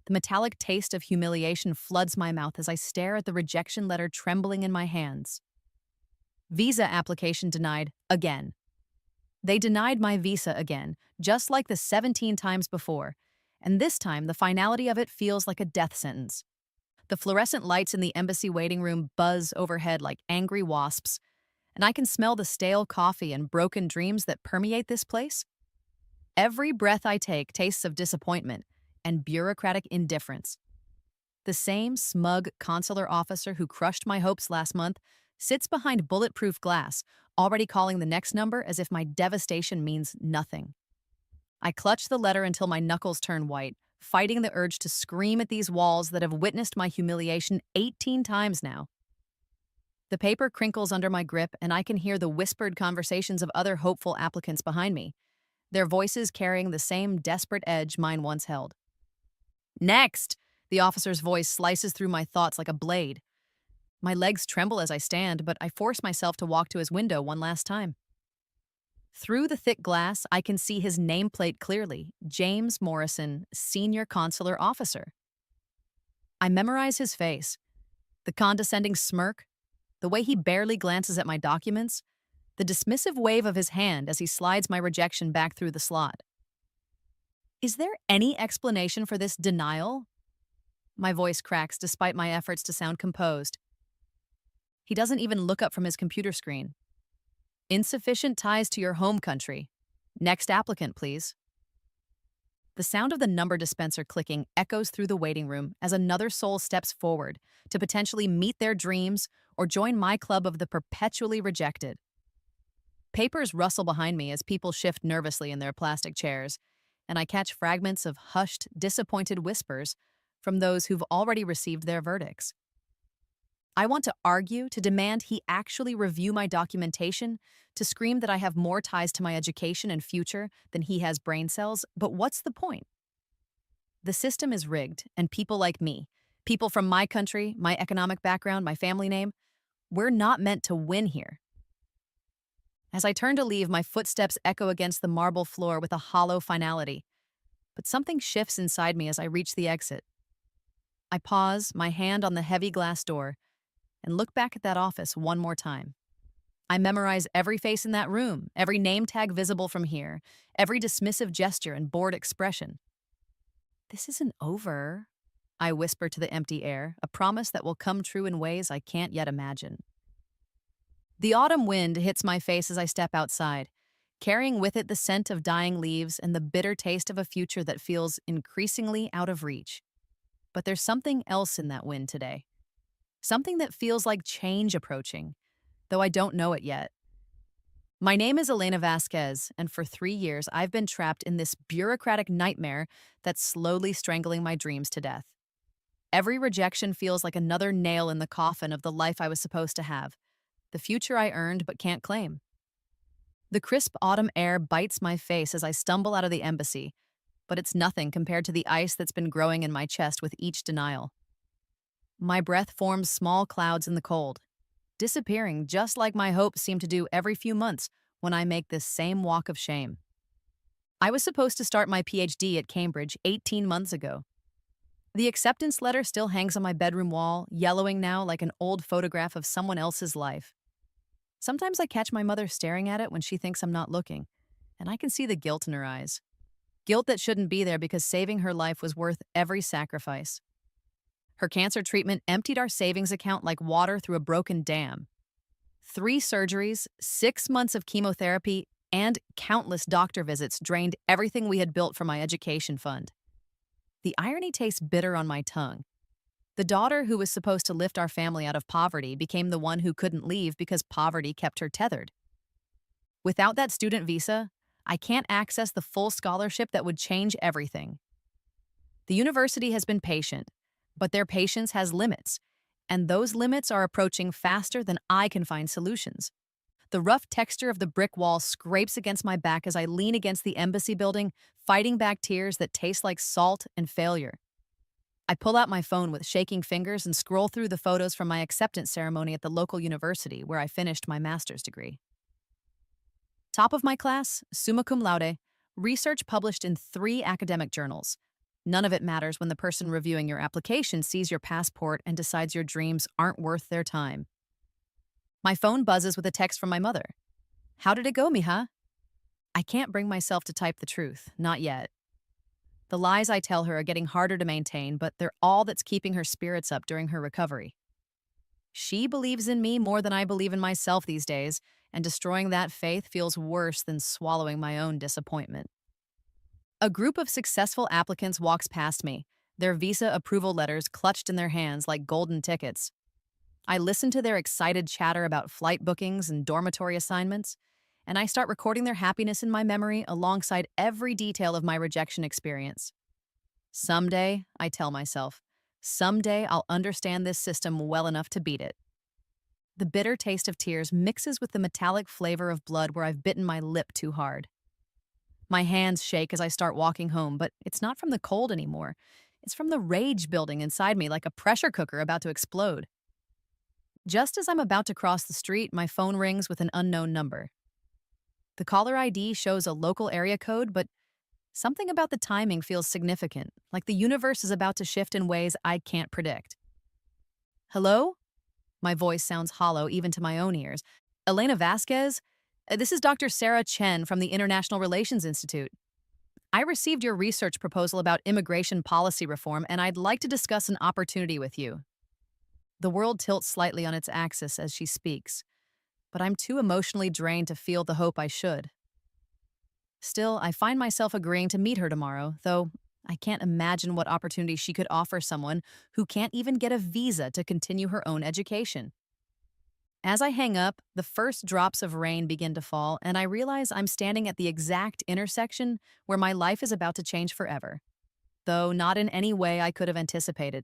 The metallic taste of humiliation floods my mouth as I stare at the rejection letter trembling in my hands. Visa application denied again. They denied my visa again, just like the 17 times before, and this time the finality of it feels like a death sentence. The fluorescent lights in the embassy waiting room buzz overhead like angry wasps, and I can smell the stale coffee and broken dreams that permeate this place. Every breath I take tastes of disappointment and bureaucratic indifference. The same smug consular officer who crushed my hopes last month sits behind bulletproof glass, already calling the next number as if my devastation means nothing. I clutch the letter until my knuckles turn white, fighting the urge to scream at these walls that have witnessed my humiliation 18 times now. The paper crinkles under my grip, and I can hear the whispered conversations of other hopeful applicants behind me, their voices carrying the same desperate edge mine once held. Next! The officer's voice slices through my thoughts like a blade. My legs tremble as I stand, but I force myself to walk to his window one last time. Through the thick glass, I can see his nameplate clearly, James Morrison, Senior Consular Officer. I memorize his face, the condescending smirk, the way he barely glances at my documents, the dismissive wave of his hand as he slides my rejection back through the slot. Is there any explanation for this denial? My voice cracks despite my efforts to sound composed. He doesn't even look up from his computer screen. Insufficient ties to your home country. Next applicant, please. The sound of the number dispenser clicking echoes through the waiting room as another soul steps forward to potentially meet their dreams or join my club of the perpetually rejected. Papers rustle behind me as people shift nervously in their plastic chairs, and I catch fragments of hushed, disappointed whispers from those who've already received their verdicts. I want to argue, to demand he actually review my documentation, to scream that I have more ties to my education and future than he has brain cells, but what's the point? The system is rigged, and people like me, people from my country, my economic background, my family name, we're not meant to win here. As I turn to leave, my footsteps echo against the marble floor with a hollow finality, but something shifts inside me as I reach the exit. I pause, my hand on the heavy glass door, and look back at that office one more time. I memorize every face in that room, every name tag visible from here, every dismissive gesture and bored expression. This isn't over, I whisper to the empty air, a promise that will come true in ways I can't yet imagine. The autumn wind hits my face as I step outside, carrying with it the scent of dying leaves and the bitter taste of a future that feels increasingly out of reach. But there's something else in that wind today. Something that feels like change approaching, though I don't know it yet. My name is Elena Vasquez, and for 3 years I've been trapped in this bureaucratic nightmare that's slowly strangling my dreams to death. Every rejection feels like another nail in the coffin of the life I was supposed to have, the future I earned but can't claim. The crisp autumn air bites my face as I stumble out of the embassy, but it's nothing compared to the ice that's been growing in my chest with each denial. My breath forms small clouds in the cold, disappearing just like my hopes seem to do every few months when I make this same walk of shame. I was supposed to start my PhD at Cambridge 18 months ago. The acceptance letter still hangs on my bedroom wall, yellowing now like an old photograph of someone else's life. Sometimes I catch my mother staring at it when she thinks I'm not looking, and I can see the guilt in her eyes. Guilt that shouldn't be there because saving her life was worth every sacrifice. Her cancer treatment emptied our savings account like water through a broken dam. 3 surgeries, 6 months of chemotherapy, and countless doctor visits drained everything we had built for my education fund. The irony tastes bitter on my tongue. The daughter who was supposed to lift our family out of poverty became the one who couldn't leave because poverty kept her tethered. Without that student visa, I can't access the full scholarship that would change everything. The university has been patient, but their patience has limits, and those limits are approaching faster than I can find solutions. The rough texture of the brick wall scrapes against my back as I lean against the embassy building, fighting back tears that taste like salt and failure. I pull out my phone with shaking fingers and scroll through the photos from my acceptance ceremony at the local university where I finished my master's degree. Top of my class, summa cum laude, research published in 3 academic journals. None of it matters when the person reviewing your application sees your passport and decides your dreams aren't worth their time. My phone buzzes with a text from my mother. How did it go, mija? I can't bring myself to type the truth, not yet. The lies I tell her are getting harder to maintain, but they're all that's keeping her spirits up during her recovery. She believes in me more than I believe in myself these days, and destroying that faith feels worse than swallowing my own disappointment. A group of successful applicants walks past me, their visa approval letters clutched in their hands like golden tickets. I listen to their excited chatter about flight bookings and dormitory assignments, and I start recording their happiness in my memory alongside every detail of my rejection experience. Someday, I tell myself, someday I'll understand this system well enough to beat it. The bitter taste of tears mixes with the metallic flavor of blood where I've bitten my lip too hard. My hands shake as I start walking home, but it's not from the cold anymore. It's from the rage building inside me like a pressure cooker about to explode. Just as I'm about to cross the street, my phone rings with an unknown number. The caller ID shows a local area code, but something about the timing feels significant, like the universe is about to shift in ways I can't predict. Hello? My voice sounds hollow even to my own ears. Elena Vasquez? This is Dr. Sarah Chen from the International Relations Institute. I received your research proposal about immigration policy reform, and I'd like to discuss an opportunity with you. The world tilts slightly on its axis as she speaks, but I'm too emotionally drained to feel the hope I should. Still, I find myself agreeing to meet her tomorrow, though I can't imagine what opportunity she could offer someone who can't even get a visa to continue her own education. As I hang up, the first drops of rain begin to fall, and I realize I'm standing at the exact intersection where my life is about to change forever, though not in any way I could have anticipated.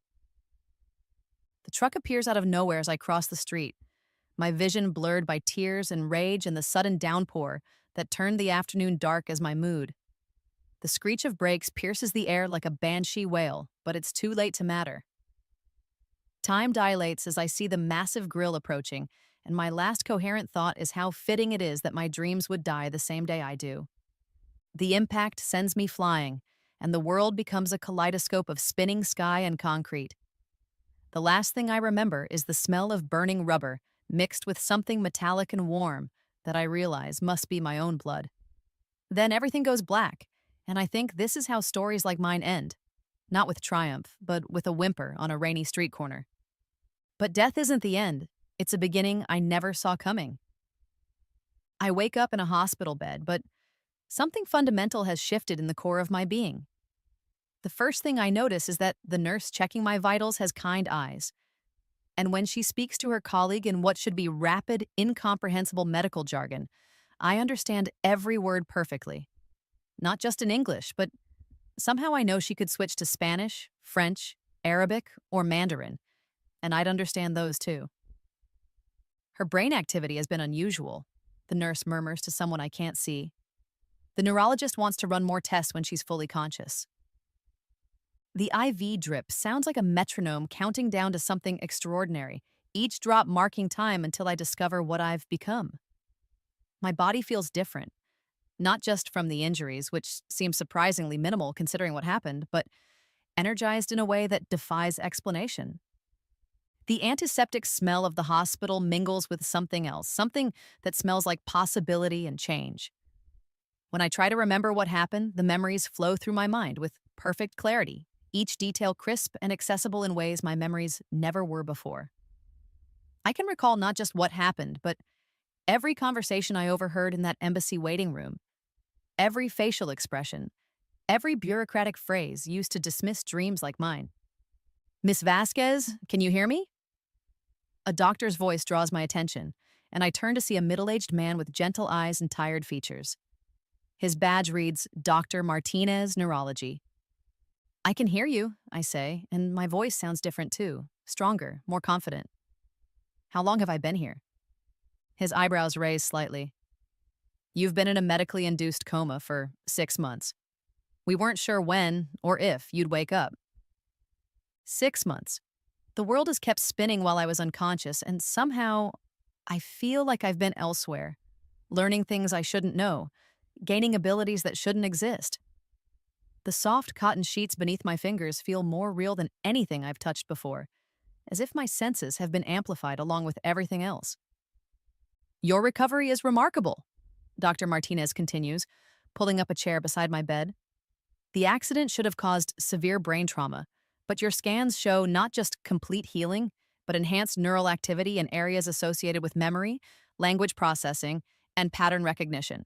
The truck appears out of nowhere as I cross the street, my vision blurred by tears and rage and the sudden downpour that turned the afternoon dark as my mood. The screech of brakes pierces the air like a banshee wail, but it's too late to matter. Time dilates as I see the massive grille approaching, and my last coherent thought is how fitting it is that my dreams would die the same day I do. The impact sends me flying, and the world becomes a kaleidoscope of spinning sky and concrete. The last thing I remember is the smell of burning rubber mixed with something metallic and warm that I realize must be my own blood. Then everything goes black, and I think this is how stories like mine end. Not with triumph, but with a whimper on a rainy street corner. But death isn't the end. It's a beginning I never saw coming. I wake up in a hospital bed, but something fundamental has shifted in the core of my being. The first thing I notice is that the nurse checking my vitals has kind eyes. And when she speaks to her colleague in what should be rapid, incomprehensible medical jargon, I understand every word perfectly. Not just in English, but somehow I know she could switch to Spanish, French, Arabic, or Mandarin, and I'd understand those too. Her brain activity has been unusual, the nurse murmurs to someone I can't see. The neurologist wants to run more tests when she's fully conscious. The IV drip sounds like a metronome counting down to something extraordinary, each drop marking time until I discover what I've become. My body feels different, not just from the injuries, which seem surprisingly minimal considering what happened, but energized in a way that defies explanation. The antiseptic smell of the hospital mingles with something else, something that smells like possibility and change. When I try to remember what happened, the memories flow through my mind with perfect clarity, each detail crisp and accessible in ways my memories never were before. I can recall not just what happened, but every conversation I overheard in that embassy waiting room, every facial expression, every bureaucratic phrase used to dismiss dreams like mine. Miss Vasquez, can you hear me? A doctor's voice draws my attention, and I turn to see a middle-aged man with gentle eyes and tired features. His badge reads, Dr. Martinez, Neurology. I can hear you, I say, and my voice sounds different too, stronger, more confident. How long have I been here? His eyebrows raise slightly. You've been in a medically induced coma for 6 months. We weren't sure when or if you'd wake up. 6 months. The world has kept spinning while I was unconscious, and somehow I feel like I've been elsewhere, learning things I shouldn't know, gaining abilities that shouldn't exist. The soft cotton sheets beneath my fingers feel more real than anything I've touched before, as if my senses have been amplified along with everything else. Your recovery is remarkable, Dr. Martinez continues, pulling up a chair beside my bed. The accident should have caused severe brain trauma, but your scans show not just complete healing, but enhanced neural activity in areas associated with memory, language processing, and pattern recognition.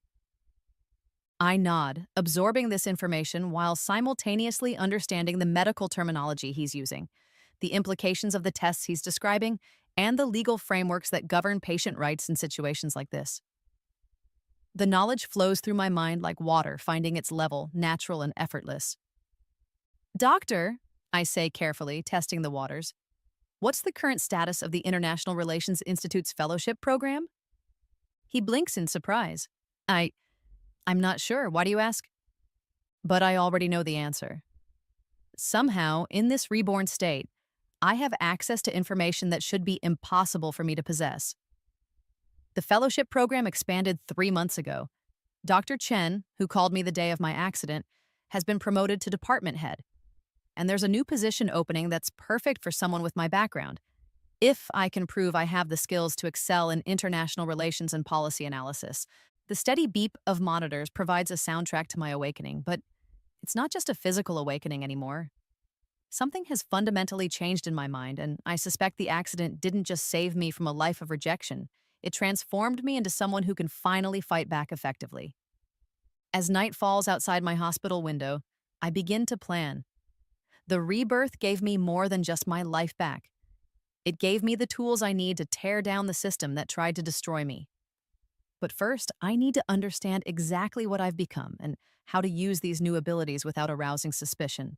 I nod, absorbing this information while simultaneously understanding the medical terminology he's using, the implications of the tests he's describing, and the legal frameworks that govern patient rights in situations like this. The knowledge flows through my mind like water, finding its level, natural and effortless. Doctor, I say carefully, testing the waters, what's the current status of the International Relations Institute's fellowship program? He blinks in surprise. I'm not sure. Why do you ask? But I already know the answer. Somehow, in this reborn state, I have access to information that should be impossible for me to possess. The fellowship program expanded 3 months ago. Dr. Chen, who called me the day of my accident, has been promoted to department head. And there's a new position opening that's perfect for someone with my background, if I can prove I have the skills to excel in international relations and policy analysis. The steady beep of monitors provides a soundtrack to my awakening, but it's not just a physical awakening anymore. Something has fundamentally changed in my mind, and I suspect the accident didn't just save me from a life of rejection. It transformed me into someone who can finally fight back effectively. As night falls outside my hospital window, I begin to plan. The rebirth gave me more than just my life back. It gave me the tools I need to tear down the system that tried to destroy me. But first, I need to understand exactly what I've become and how to use these new abilities without arousing suspicion.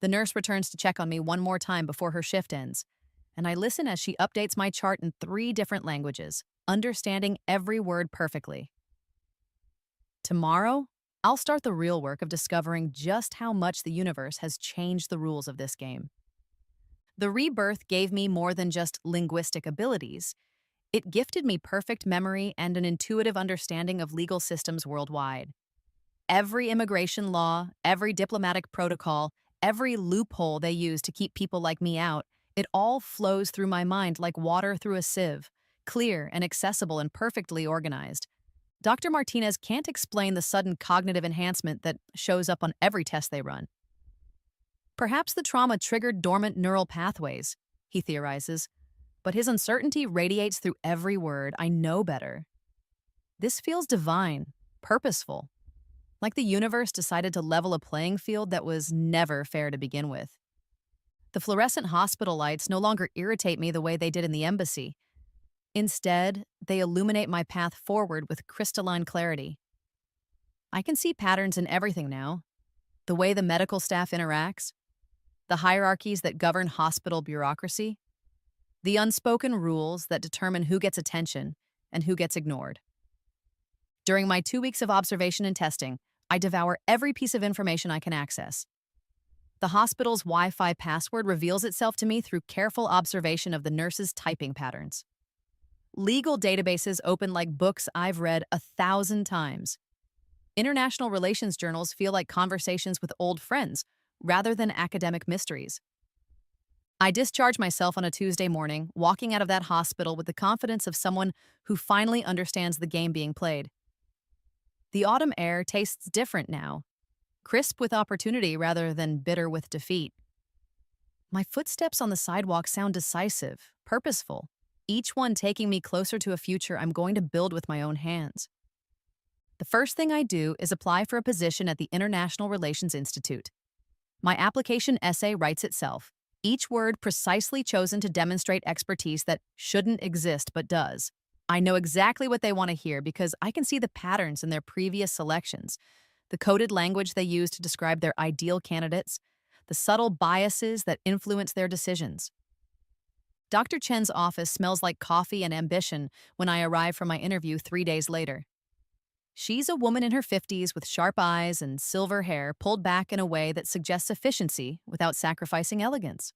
The nurse returns to check on me one more time before her shift ends, and I listen as she updates my chart in 3 different languages, understanding every word perfectly. Tomorrow, I'll start the real work of discovering just how much the universe has changed the rules of this game. The rebirth gave me more than just linguistic abilities. It gifted me perfect memory and an intuitive understanding of legal systems worldwide. Every immigration law, every diplomatic protocol, every loophole they use to keep people like me out, it all flows through my mind like water through a sieve, clear and accessible and perfectly organized. Dr. Martinez can't explain the sudden cognitive enhancement that shows up on every test they run. Perhaps the trauma triggered dormant neural pathways, he theorizes, but his uncertainty radiates through every word. I know better. This feels divine, purposeful, like the universe decided to level a playing field that was never fair to begin with. The fluorescent hospital lights no longer irritate me the way they did in the embassy. Instead, they illuminate my path forward with crystalline clarity. I can see patterns in everything now. The way the medical staff interacts, the hierarchies that govern hospital bureaucracy, the unspoken rules that determine who gets attention and who gets ignored. During my 2 weeks of observation and testing, I devour every piece of information I can access. The hospital's Wi-Fi password reveals itself to me through careful observation of the nurses' typing patterns. Legal databases open like books I've read 1,000 times. International relations journals feel like conversations with old friends rather than academic mysteries. I discharge myself on a Tuesday morning, walking out of that hospital with the confidence of someone who finally understands the game being played. The autumn air tastes different now, crisp with opportunity rather than bitter with defeat. My footsteps on the sidewalk sound decisive, purposeful, each one taking me closer to a future I'm going to build with my own hands. The first thing I do is apply for a position at the International Relations Institute. My application essay writes itself, each word precisely chosen to demonstrate expertise that shouldn't exist but does. I know exactly what they want to hear because I can see the patterns in their previous selections, the coded language they use to describe their ideal candidates, the subtle biases that influence their decisions. Dr. Chen's office smells like coffee and ambition when I arrive for my interview 3 days later. She's a woman in her 50s with sharp eyes and silver hair pulled back in a way that suggests efficiency without sacrificing elegance.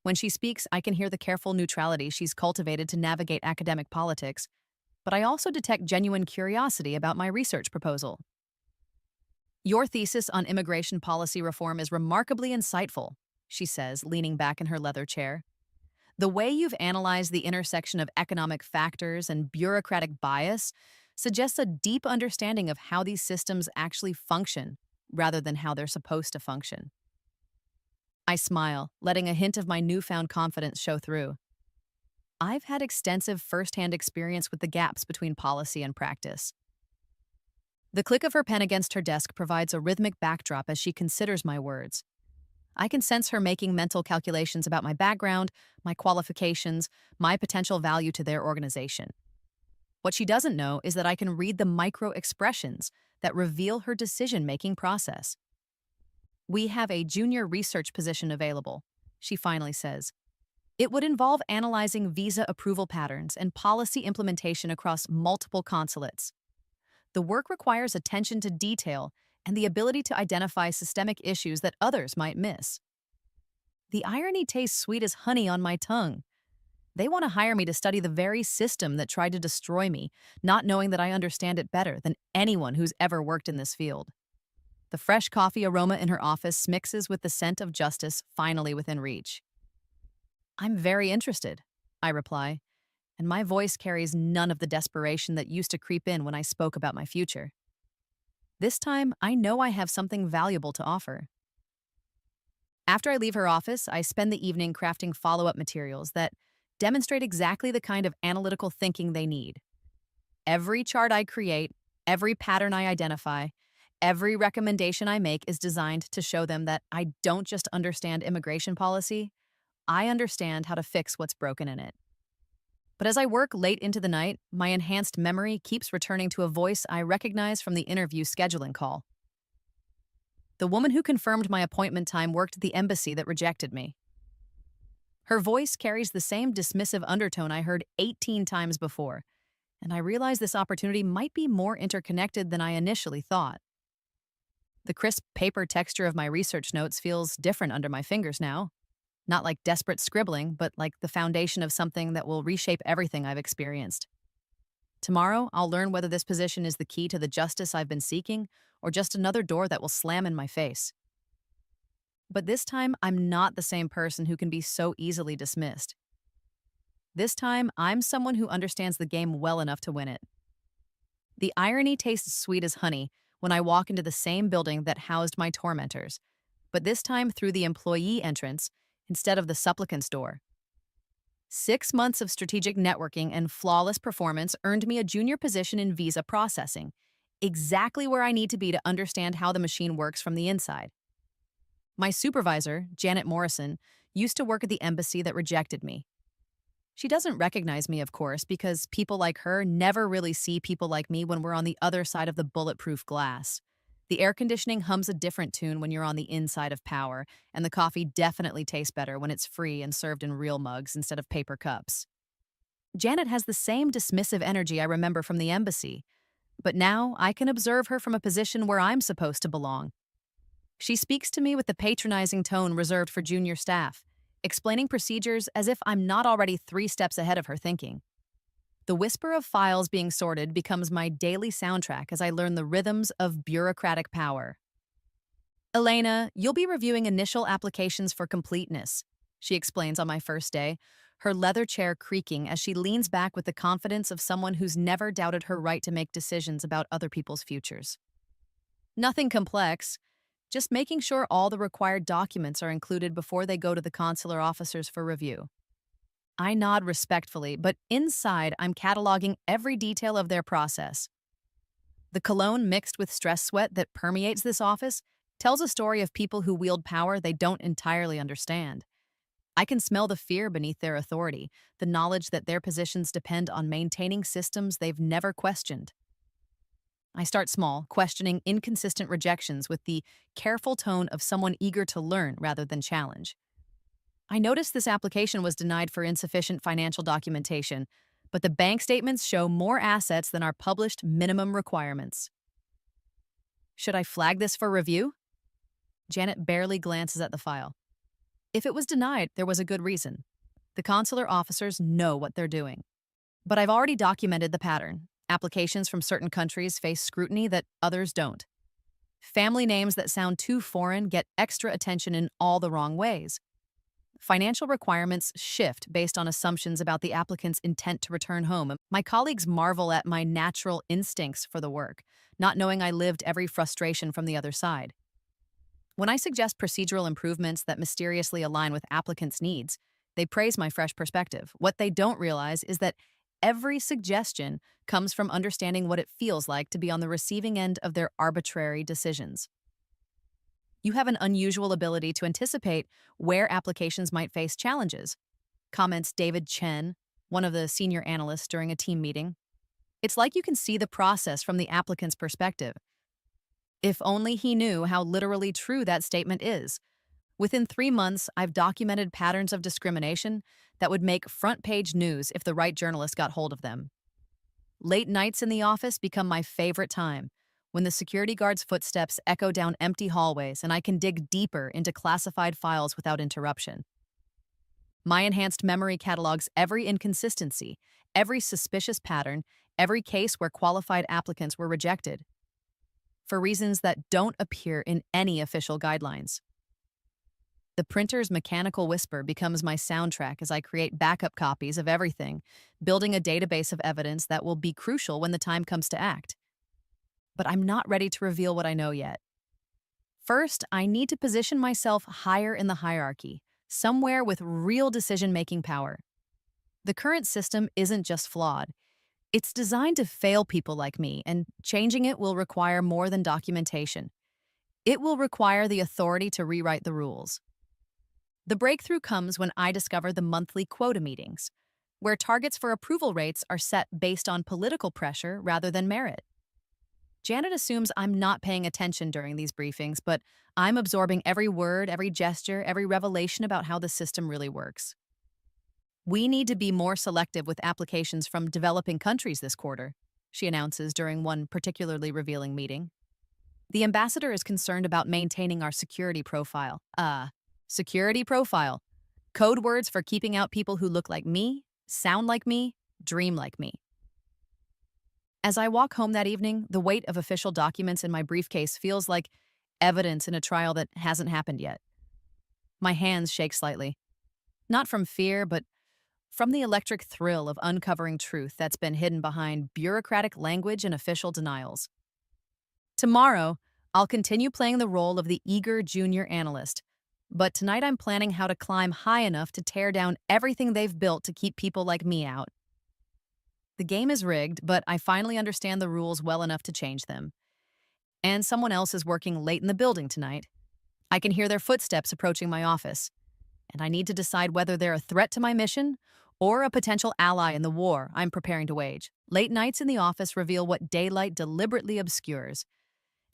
When she speaks, I can hear the careful neutrality she's cultivated to navigate academic politics, but I also detect genuine curiosity about my research proposal. Your thesis on immigration policy reform is remarkably insightful, she says, leaning back in her leather chair. The way you've analyzed the intersection of economic factors and bureaucratic bias suggests a deep understanding of how these systems actually function, rather than how they're supposed to function. I smile, letting a hint of my newfound confidence show through. I've had extensive firsthand experience with the gaps between policy and practice. The click of her pen against her desk provides a rhythmic backdrop as she considers my words. I can sense her making mental calculations about my background, my qualifications, my potential value to their organization. What she doesn't know is that I can read the micro expressions that reveal her decision-making process. We have a junior research position available, she finally says. It would involve analyzing visa approval patterns and policy implementation across multiple consulates. The work requires attention to detail and the ability to identify systemic issues that others might miss. The irony tastes sweet as honey on my tongue. They want to hire me to study the very system that tried to destroy me, not knowing that I understand it better than anyone who's ever worked in this field. The fresh coffee aroma in her office mixes with the scent of justice finally within reach. I'm very interested, I reply, and my voice carries none of the desperation that used to creep in when I spoke about my future. This time, I know I have something valuable to offer. After I leave her office, I spend the evening crafting follow-up materials that demonstrate exactly the kind of analytical thinking they need. Every chart I create, every pattern I identify, every recommendation I make is designed to show them that I don't just understand immigration policy, I understand how to fix what's broken in it. But as I work late into the night, my enhanced memory keeps returning to a voice I recognize from the interview scheduling call. The woman who confirmed my appointment time worked at the embassy that rejected me. Her voice carries the same dismissive undertone I heard 18 times before, and I realize this opportunity might be more interconnected than I initially thought. The crisp paper texture of my research notes feels different under my fingers now. Not like desperate scribbling, but like the foundation of something that will reshape everything I've experienced. Tomorrow, I'll learn whether this position is the key to the justice I've been seeking or just another door that will slam in my face. But this time, I'm not the same person who can be so easily dismissed. This time, I'm someone who understands the game well enough to win it. The irony tastes sweet as honey when I walk into the same building that housed my tormentors, but this time through the employee entrance instead of the supplicant's door. 6 months of strategic networking and flawless performance earned me a junior position in visa processing, exactly where I need to be to understand how the machine works from the inside. My supervisor, Janet Morrison, used to work at the embassy that rejected me. She doesn't recognize me, of course, because people like her never really see people like me when we're on the other side of the bulletproof glass. The air conditioning hums a different tune when you're on the inside of power, and the coffee definitely tastes better when it's free and served in real mugs instead of paper cups. Janet has the same dismissive energy I remember from the embassy, but now I can observe her from a position where I'm supposed to belong. She speaks to me with the patronizing tone reserved for junior staff, explaining procedures as if I'm not already 3 steps ahead of her thinking. The whisper of files being sorted becomes my daily soundtrack as I learn the rhythms of bureaucratic power. Elena, you'll be reviewing initial applications for completeness, she explains on my first day, her leather chair creaking as she leans back with the confidence of someone who's never doubted her right to make decisions about other people's futures. Nothing complex, just making sure all the required documents are included before they go to the consular officers for review. I nod respectfully, but inside I'm cataloging every detail of their process. The cologne mixed with stress sweat that permeates this office tells a story of people who wield power they don't entirely understand. I can smell the fear beneath their authority, the knowledge that their positions depend on maintaining systems they've never questioned. I start small, questioning inconsistent rejections with the careful tone of someone eager to learn rather than challenge. I noticed this application was denied for insufficient financial documentation, but the bank statements show more assets than our published minimum requirements. Should I flag this for review? Janet barely glances at the file. If it was denied, there was a good reason. The consular officers know what they're doing. But I've already documented the pattern. Applications from certain countries face scrutiny that others don't. Family names that sound too foreign get extra attention in all the wrong ways. Financial requirements shift based on assumptions about the applicant's intent to return home. My colleagues marvel at my natural instincts for the work, not knowing I lived every frustration from the other side. When I suggest procedural improvements that mysteriously align with applicants' needs, they praise my fresh perspective. What they don't realize is that every suggestion comes from understanding what it feels like to be on the receiving end of their arbitrary decisions. You have an unusual ability to anticipate where applications might face challenges, comments David Chen, one of the senior analysts during a team meeting. It's like you can see the process from the applicant's perspective. If only he knew how literally true that statement is. Within 3 months, I've documented patterns of discrimination that would make front-page news if the right journalist got hold of them. Late nights in the office become my favorite time, when the security guard's footsteps echo down empty hallways and I can dig deeper into classified files without interruption. My enhanced memory catalogs every inconsistency, every suspicious pattern, every case where qualified applicants were rejected, for reasons that don't appear in any official guidelines. The printer's mechanical whisper becomes my soundtrack as I create backup copies of everything, building a database of evidence that will be crucial when the time comes to act. But I'm not ready to reveal what I know yet. First, I need to position myself higher in the hierarchy, somewhere with real decision-making power. The current system isn't just flawed. It's designed to fail people like me, and changing it will require more than documentation. It will require the authority to rewrite the rules. The breakthrough comes when I discover the monthly quota meetings, where targets for approval rates are set based on political pressure rather than merit. Janet assumes I'm not paying attention during these briefings, but I'm absorbing every word, every gesture, every revelation about how the system really works. We need to be more selective with applications from developing countries this quarter, she announces during one particularly revealing meeting. The ambassador is concerned about maintaining our security profile. Security profile. Code words for keeping out people who look like me, sound like me, dream like me. As I walk home that evening, the weight of official documents in my briefcase feels like evidence in a trial that hasn't happened yet. My hands shake slightly. Not from fear, but from the electric thrill of uncovering truth that's been hidden behind bureaucratic language and official denials. Tomorrow, I'll continue playing the role of the eager junior analyst, but tonight I'm planning how to climb high enough to tear down everything they've built to keep people like me out. The game is rigged, but I finally understand the rules well enough to change them. And someone else is working late in the building tonight. I can hear their footsteps approaching my office, and I need to decide whether they're a threat to my mission or a potential ally in the war I'm preparing to wage. Late nights in the office reveal what daylight deliberately obscures,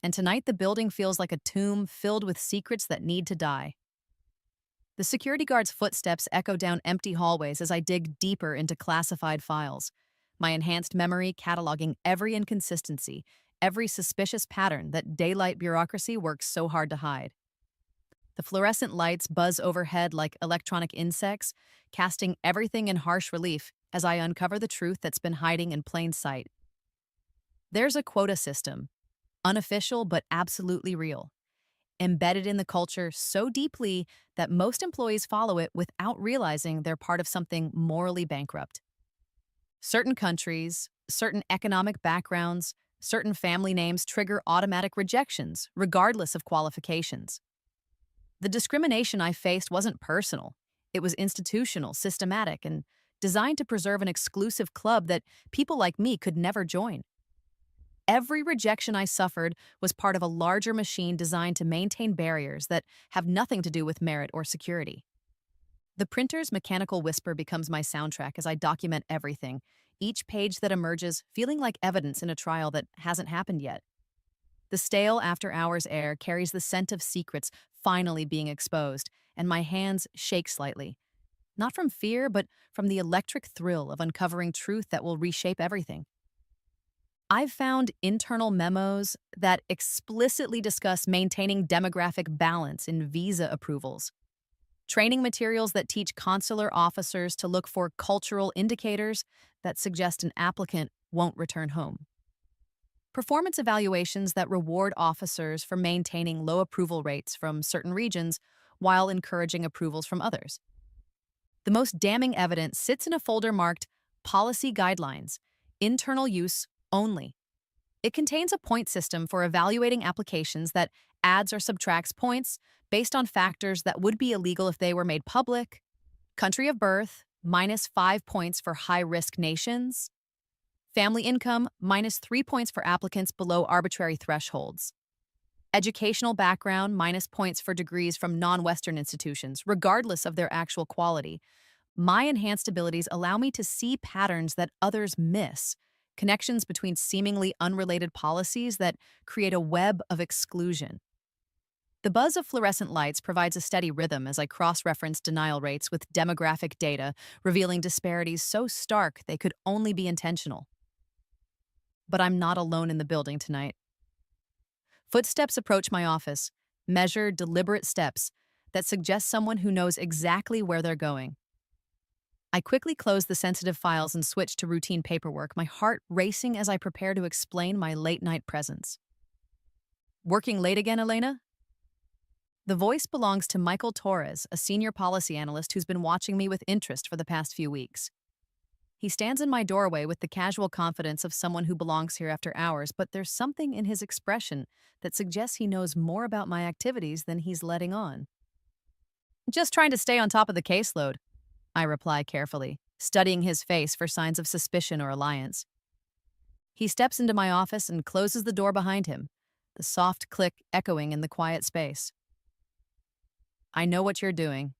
and tonight the building feels like a tomb filled with secrets that need to die. The security guard's footsteps echo down empty hallways as I dig deeper into classified files, my enhanced memory cataloging every inconsistency, every suspicious pattern that daylight bureaucracy works so hard to hide. The fluorescent lights buzz overhead like electronic insects, casting everything in harsh relief as I uncover the truth that's been hiding in plain sight. There's a quota system, unofficial but absolutely real, embedded in the culture so deeply that most employees follow it without realizing they're part of something morally bankrupt. Certain countries, certain economic backgrounds, certain family names trigger automatic rejections, regardless of qualifications. The discrimination I faced wasn't personal. It was institutional, systematic, and designed to preserve an exclusive club that people like me could never join. Every rejection I suffered was part of a larger machine designed to maintain barriers that have nothing to do with merit or security. The printer's mechanical whisper becomes my soundtrack as I document everything, each page that emerges feeling like evidence in a trial that hasn't happened yet. The stale after-hours air carries the scent of secrets finally being exposed, and my hands shake slightly. Not from fear, but from the electric thrill of uncovering truth that will reshape everything. I've found internal memos that explicitly discuss maintaining demographic balance in visa approvals, training materials that teach consular officers to look for cultural indicators that suggest an applicant won't return home, performance evaluations that reward officers for maintaining low approval rates from certain regions while encouraging approvals from others. The most damning evidence sits in a folder marked Policy Guidelines, Internal Use Only. It contains a point system for evaluating applications that adds or subtracts points based on factors that would be illegal if they were made public. Country of birth, -5 points for high-risk nations. Family income, -3 points for applicants below arbitrary thresholds. Educational background, -points for degrees from non-Western institutions, regardless of their actual quality. My enhanced abilities allow me to see patterns that others miss, connections between seemingly unrelated policies that create a web of exclusion. The buzz of fluorescent lights provides a steady rhythm as I cross-reference denial rates with demographic data, revealing disparities so stark they could only be intentional. But I'm not alone in the building tonight. Footsteps approach my office, measured, deliberate steps that suggest someone who knows exactly where they're going. I quickly close the sensitive files and switch to routine paperwork, my heart racing as I prepare to explain my late-night presence. Working late again, Elena? The voice belongs to Michael Torres, a senior policy analyst who's been watching me with interest for the past few weeks. He stands in my doorway with the casual confidence of someone who belongs here after hours, but there's something in his expression that suggests he knows more about my activities than he's letting on. Just trying to stay on top of the caseload, I reply carefully, studying his face for signs of suspicion or alliance. He steps into my office and closes the door behind him, the soft click echoing in the quiet space. I know what you're doing,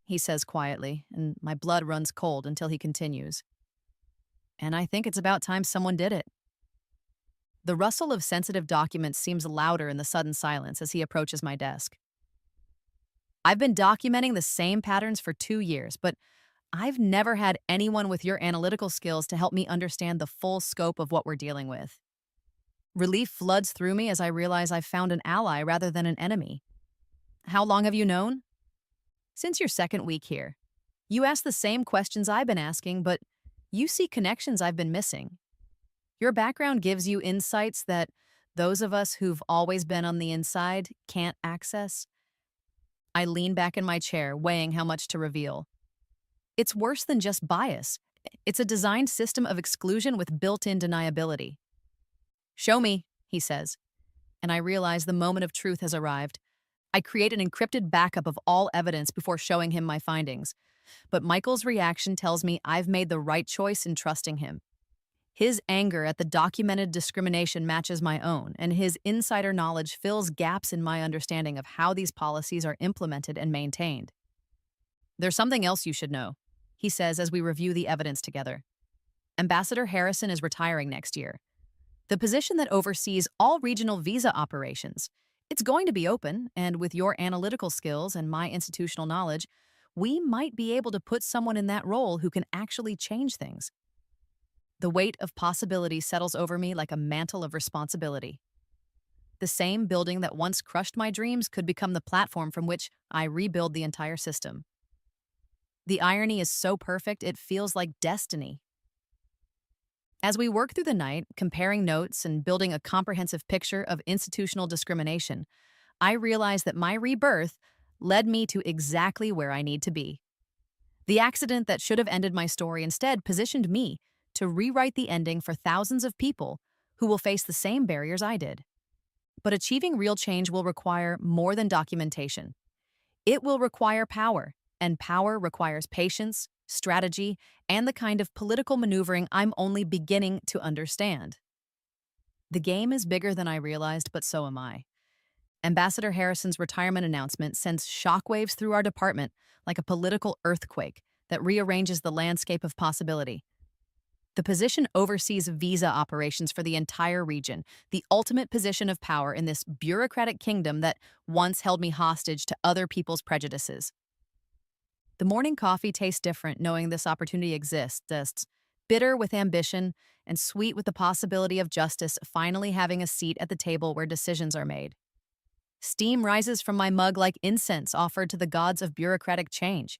he says quietly, and my blood runs cold until he continues. And I think it's about time someone did it. The rustle of sensitive documents seems louder in the sudden silence as he approaches my desk. I've been documenting the same patterns for 2 years, but I've never had anyone with your analytical skills to help me understand the full scope of what we're dealing with. Relief floods through me as I realize I've found an ally rather than an enemy. How long have you known? Since your second week here. You ask the same questions I've been asking, but you see connections I've been missing. Your background gives you insights that those of us who've always been on the inside can't access. I lean back in my chair, weighing how much to reveal. It's worse than just bias. It's a designed system of exclusion with built-in deniability. Show me, he says, and I realize the moment of truth has arrived. I create an encrypted backup of all evidence before showing him my findings. But Michael's reaction tells me I've made the right choice in trusting him. His anger at the documented discrimination matches my own, and his insider knowledge fills gaps in my understanding of how these policies are implemented and maintained. There's something else you should know, he says as we review the evidence together. Ambassador Harrison is retiring next year. The position that oversees all regional visa operations. It's going to be open, and with your analytical skills and my institutional knowledge, we might be able to put someone in that role who can actually change things. The weight of possibility settles over me like a mantle of responsibility. The same building that once crushed my dreams could become the platform from which I rebuild the entire system. The irony is so perfect, it feels like destiny. As we work through the night, comparing notes and building a comprehensive picture of institutional discrimination, I realize that my rebirth led me to exactly where I need to be. The accident that should have ended my story instead positioned me to rewrite the ending for thousands of people who will face the same barriers I did. But achieving real change will require more than documentation. It will require power, and power requires patience, strategy, and the kind of political maneuvering I'm only beginning to understand. The game is bigger than I realized, but so am I. Ambassador Harrison's retirement announcement sends shockwaves through our department like a political earthquake that rearranges the landscape of possibility. The position oversees visa operations for the entire region, the ultimate position of power in this bureaucratic kingdom that once held me hostage to other people's prejudices. The morning coffee tastes different knowing this opportunity exists, bitter with ambition and sweet with the possibility of justice finally having a seat at the table where decisions are made. Steam rises from my mug like incense offered to the gods of bureaucratic change,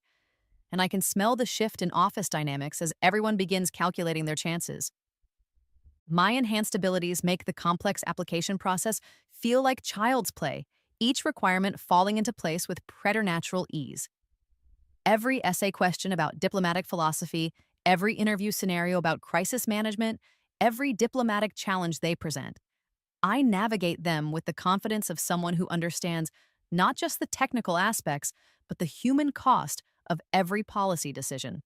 and I can smell the shift in office dynamics as everyone begins calculating their chances. My enhanced abilities make the complex application process feel like child's play, each requirement falling into place with preternatural ease. Every essay question about diplomatic philosophy, every interview scenario about crisis management, every diplomatic challenge they present, I navigate them with the confidence of someone who understands not just the technical aspects, but the human cost of every policy decision.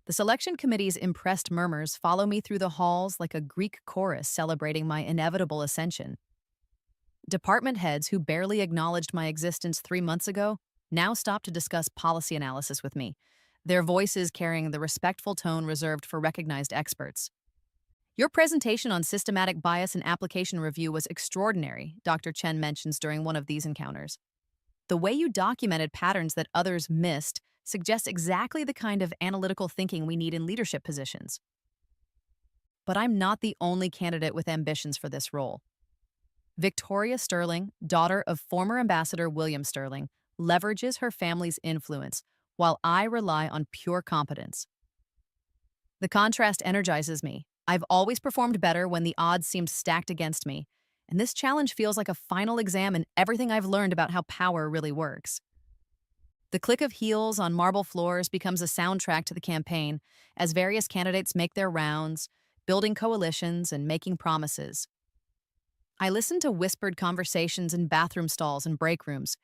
The selection committee's impressed murmurs follow me through the halls like a Greek chorus celebrating my inevitable ascension. Department heads who barely acknowledged my existence 3 months ago now stop to discuss policy analysis with me, their voices carrying the respectful tone reserved for recognized experts. Your presentation on systematic bias and application review was extraordinary, Dr. Chen mentions during one of these encounters. The way you documented patterns that others missed suggests exactly the kind of analytical thinking we need in leadership positions. But I'm not the only candidate with ambitions for this role. Victoria Sterling, daughter of former Ambassador William Sterling, leverages her family's influence, while I rely on pure competence. The contrast energizes me. I've always performed better when the odds seemed stacked against me, and this challenge feels like a final exam in everything I've learned about how power really works. The click of heels on marble floors becomes a soundtrack to the campaign as various candidates make their rounds, building coalitions and making promises. I listen to whispered conversations in bathroom stalls and break rooms,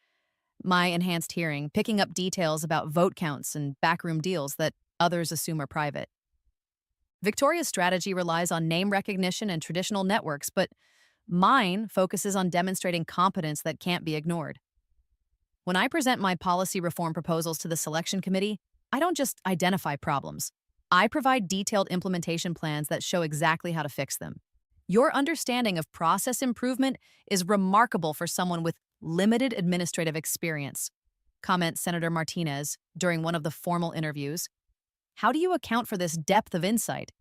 my enhanced hearing picking up details about vote counts and backroom deals that others assume are private. Victoria's strategy relies on name recognition and traditional networks, but mine focuses on demonstrating competence that can't be ignored. When I present my policy reform proposals to the selection committee, I don't just identify problems. I provide detailed implementation plans that show exactly how to fix them. Your understanding of process improvement is remarkable for someone with limited administrative experience, comments Senator Martinez during one of the formal interviews. How do you account for this depth of insight?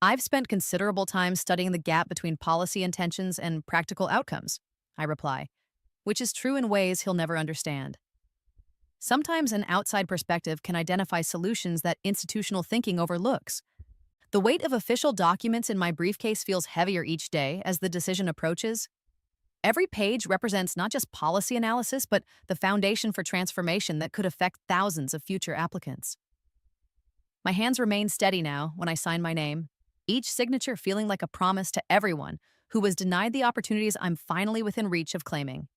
I've spent considerable time studying the gap between policy intentions and practical outcomes, I reply, which is true in ways he'll never understand. Sometimes an outside perspective can identify solutions that institutional thinking overlooks. The weight of official documents in my briefcase feels heavier each day as the decision approaches. Every page represents not just policy analysis, but the foundation for transformation that could affect thousands of future applicants. My hands remain steady now when I sign my name, each signature feeling like a promise to everyone who was denied the opportunities I'm finally within reach of claiming.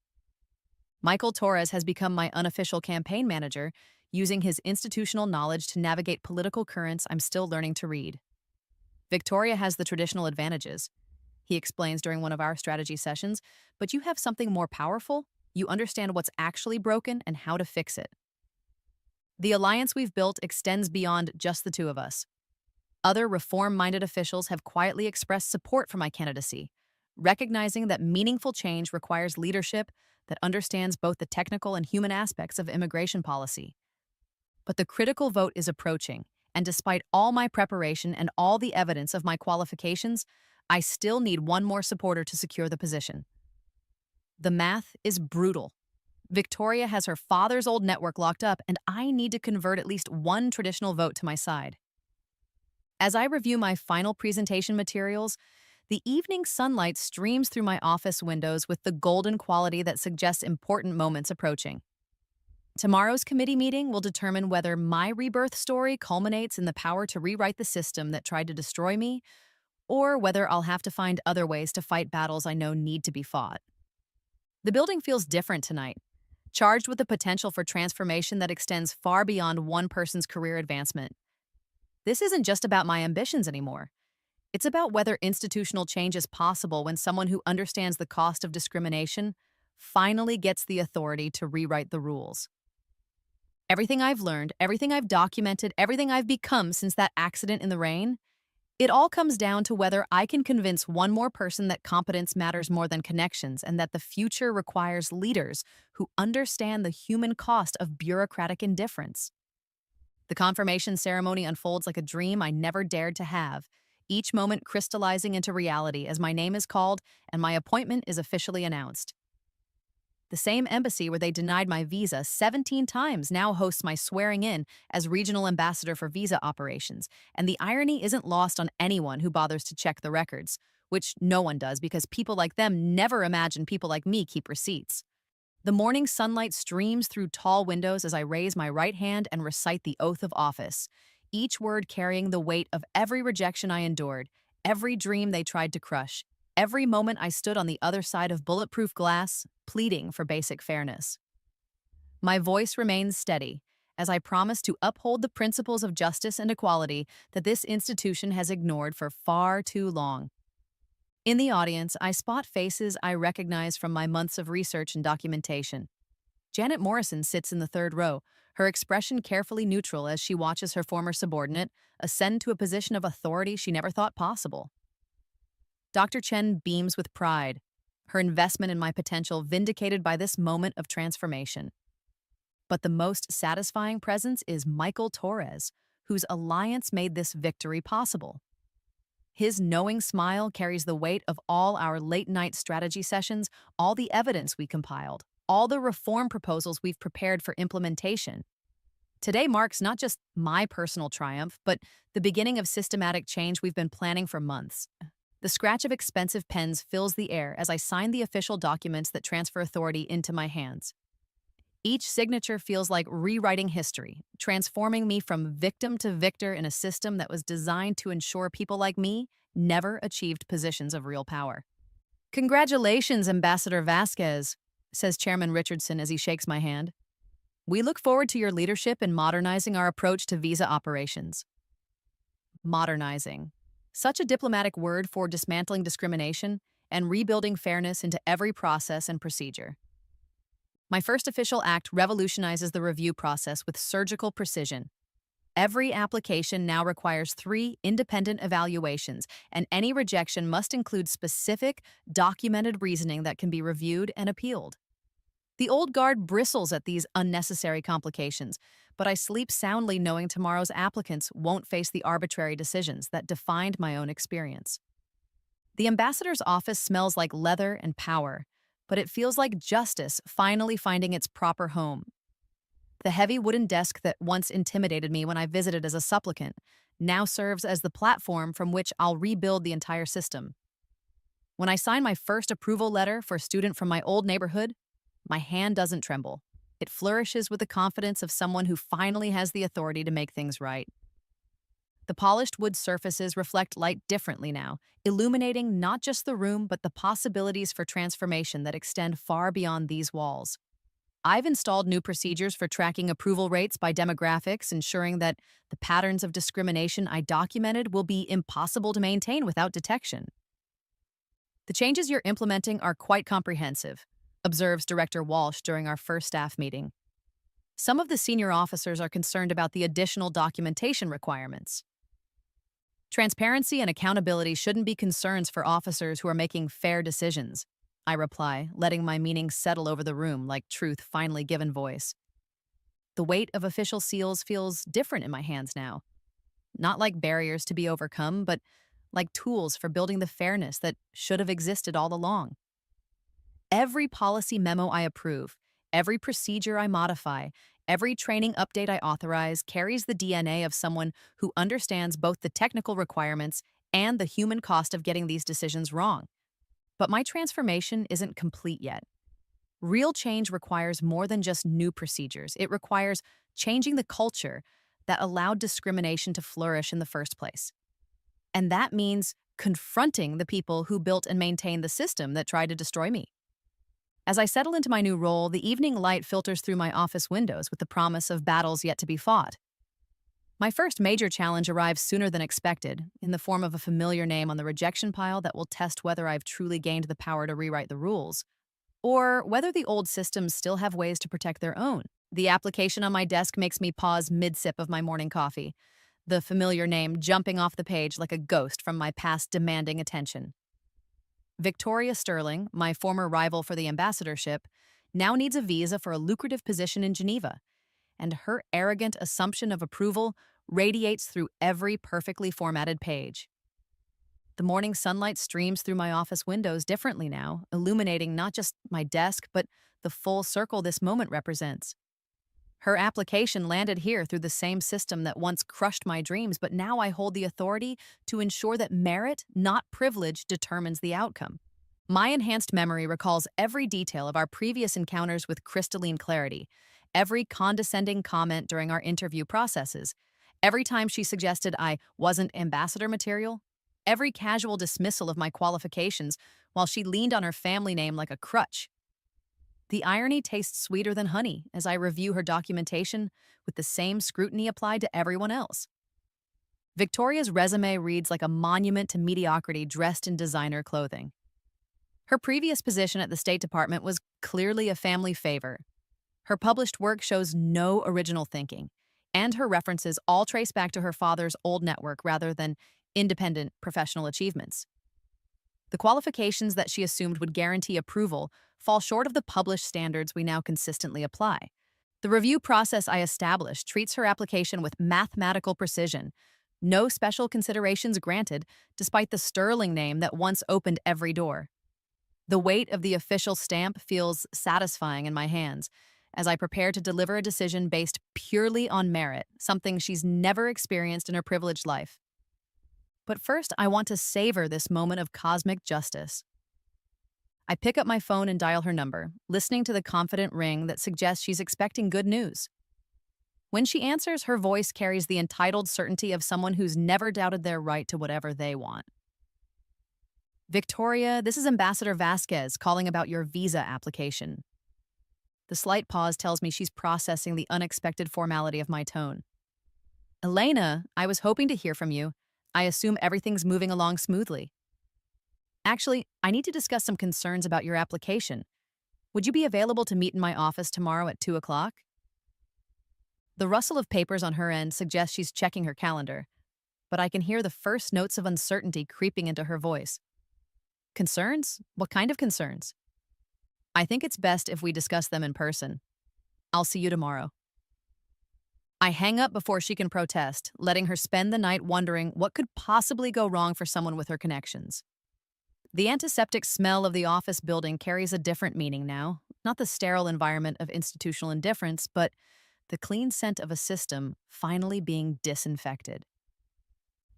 Michael Torres has become my unofficial campaign manager, using his institutional knowledge to navigate political currents I'm still learning to read. Victoria has the traditional advantages, he explains during one of our strategy sessions, but you have something more powerful. You understand what's actually broken and how to fix it. The alliance we've built extends beyond just the two of us. Other reform-minded officials have quietly expressed support for my candidacy, recognizing that meaningful change requires leadership that understands both the technical and human aspects of immigration policy. But the critical vote is approaching, and despite all my preparation and all the evidence of my qualifications, I still need one more supporter to secure the position. The math is brutal. Victoria has her father's old network locked up, and I need to convert at least one traditional vote to my side. As I review my final presentation materials, the evening sunlight streams through my office windows with the golden quality that suggests important moments approaching. Tomorrow's committee meeting will determine whether my rebirth story culminates in the power to rewrite the system that tried to destroy me, or whether I'll have to find other ways to fight battles I know need to be fought. The building feels different tonight, charged with the potential for transformation that extends far beyond one person's career advancement. This isn't just about my ambitions anymore. It's about whether institutional change is possible when someone who understands the cost of discrimination finally gets the authority to rewrite the rules. Everything I've learned, everything I've documented, everything I've become since that accident in the rain, it all comes down to whether I can convince one more person that competence matters more than connections and that the future requires leaders who understand the human cost of bureaucratic indifference. The confirmation ceremony unfolds like a dream I never dared to have, each moment crystallizing into reality as my name is called and my appointment is officially announced. The same embassy where they denied my visa 17 times now hosts my swearing in as regional ambassador for visa operations, and the irony isn't lost on anyone who bothers to check the records, which no one does because people like them never imagine people like me keep receipts. The morning sunlight streams through tall windows as I raise my right hand and recite the oath of office, each word carrying the weight of every rejection I endured, every dream they tried to crush, every moment I stood on the other side of bulletproof glass, pleading for basic fairness. My voice remains steady as I promise to uphold the principles of justice and equality that this institution has ignored for far too long. In the audience, I spot faces I recognize from my months of research and documentation. Janet Morrison sits in the third row, her expression carefully neutral as she watches her former subordinate ascend to a position of authority she never thought possible. Dr. Chen beams with pride, her investment in my potential vindicated by this moment of transformation. But the most satisfying presence is Michael Torres, whose alliance made this victory possible. His knowing smile carries the weight of all our late-night strategy sessions, all the evidence we compiled, all the reform proposals we've prepared for implementation. Today marks not just my personal triumph, but the beginning of systematic change we've been planning for months. The scratch of expensive pens fills the air as I sign the official documents that transfer authority into my hands. Each signature feels like rewriting history, transforming me from victim to victor in a system that was designed to ensure people like me never achieved positions of real power. Congratulations, Ambassador Vasquez, says Chairman Richardson as he shakes my hand. We look forward to your leadership in modernizing our approach to visa operations. Modernizing. Such a diplomatic word for dismantling discrimination and rebuilding fairness into every process and procedure. My first official act revolutionizes the review process with surgical precision. Every application now requires 3 independent evaluations, and any rejection must include specific, documented reasoning that can be reviewed and appealed. The old guard bristles at these unnecessary complications, but I sleep soundly knowing tomorrow's applicants won't face the arbitrary decisions that defined my own experience. The ambassador's office smells like leather and power, but it feels like justice finally finding its proper home. The heavy wooden desk that once intimidated me when I visited as a supplicant now serves as the platform from which I'll rebuild the entire system. When I sign my first approval letter for a student from my old neighborhood, my hand doesn't tremble. It flourishes with the confidence of someone who finally has the authority to make things right. The polished wood surfaces reflect light differently now, illuminating not just the room but the possibilities for transformation that extend far beyond these walls. I've installed new procedures for tracking approval rates by demographics, ensuring that the patterns of discrimination I documented will be impossible to maintain without detection. The changes you're implementing are quite comprehensive, observes Director Walsh during our first staff meeting. Some of the senior officers are concerned about the additional documentation requirements. Transparency and accountability shouldn't be concerns for officers who are making fair decisions, I reply, letting my meaning settle over the room like truth finally given voice. The weight of official seals feels different in my hands now. Not like barriers to be overcome, but like tools for building the fairness that should have existed all along. Every policy memo I approve, every procedure I modify, every training update I authorize carries the DNA of someone who understands both the technical requirements and the human cost of getting these decisions wrong. But my transformation isn't complete yet. Real change requires more than just new procedures. It requires changing the culture that allowed discrimination to flourish in the first place. And that means confronting the people who built and maintained the system that tried to destroy me. As I settle into my new role, the evening light filters through my office windows with the promise of battles yet to be fought. My first major challenge arrives sooner than expected, in the form of a familiar name on the rejection pile that will test whether I've truly gained the power to rewrite the rules, or whether the old systems still have ways to protect their own. The application on my desk makes me pause mid-sip of my morning coffee, the familiar name jumping off the page like a ghost from my past demanding attention. Victoria Sterling, my former rival for the ambassadorship, now needs a visa for a lucrative position in Geneva, and her arrogant assumption of approval radiates through every perfectly formatted page. The morning sunlight streams through my office windows differently now, illuminating not just my desk, but the full circle this moment represents. Her application landed here through the same system that once crushed my dreams, but now I hold the authority to ensure that merit, not privilege, determines the outcome. My enhanced memory recalls every detail of our previous encounters with crystalline clarity, every condescending comment during our interview processes, every time she suggested I wasn't ambassador material, every casual dismissal of my qualifications while she leaned on her family name like a crutch. The irony tastes sweeter than honey as I review her documentation with the same scrutiny applied to everyone else. Victoria's resume reads like a monument to mediocrity dressed in designer clothing. Her previous position at the State Department was clearly a family favor. Her published work shows no original thinking, and her references all trace back to her father's old network rather than independent professional achievements. The qualifications that she assumed would guarantee approval fall short of the published standards we now consistently apply. The review process I established treats her application with mathematical precision, no special considerations granted, despite the sterling name that once opened every door. The weight of the official stamp feels satisfying in my hands as I prepare to deliver a decision based purely on merit, something she's never experienced in her privileged life. But first, I want to savor this moment of cosmic justice. I pick up my phone and dial her number, listening to the confident ring that suggests she's expecting good news. When she answers, her voice carries the entitled certainty of someone who's never doubted their right to whatever they want. Victoria, this is Ambassador Vasquez calling about your visa application. The slight pause tells me she's processing the unexpected formality of my tone. Elena, I was hoping to hear from you. I assume everything's moving along smoothly. Actually, I need to discuss some concerns about your application. Would you be available to meet in my office tomorrow at 2 o'clock? The rustle of papers on her end suggests she's checking her calendar, but I can hear the first notes of uncertainty creeping into her voice. Concerns? What kind of concerns? I think it's best if we discuss them in person. I'll see you tomorrow. I hang up before she can protest, letting her spend the night wondering what could possibly go wrong for someone with her connections. The antiseptic smell of the office building carries a different meaning now, not the sterile environment of institutional indifference, but the clean scent of a system finally being disinfected.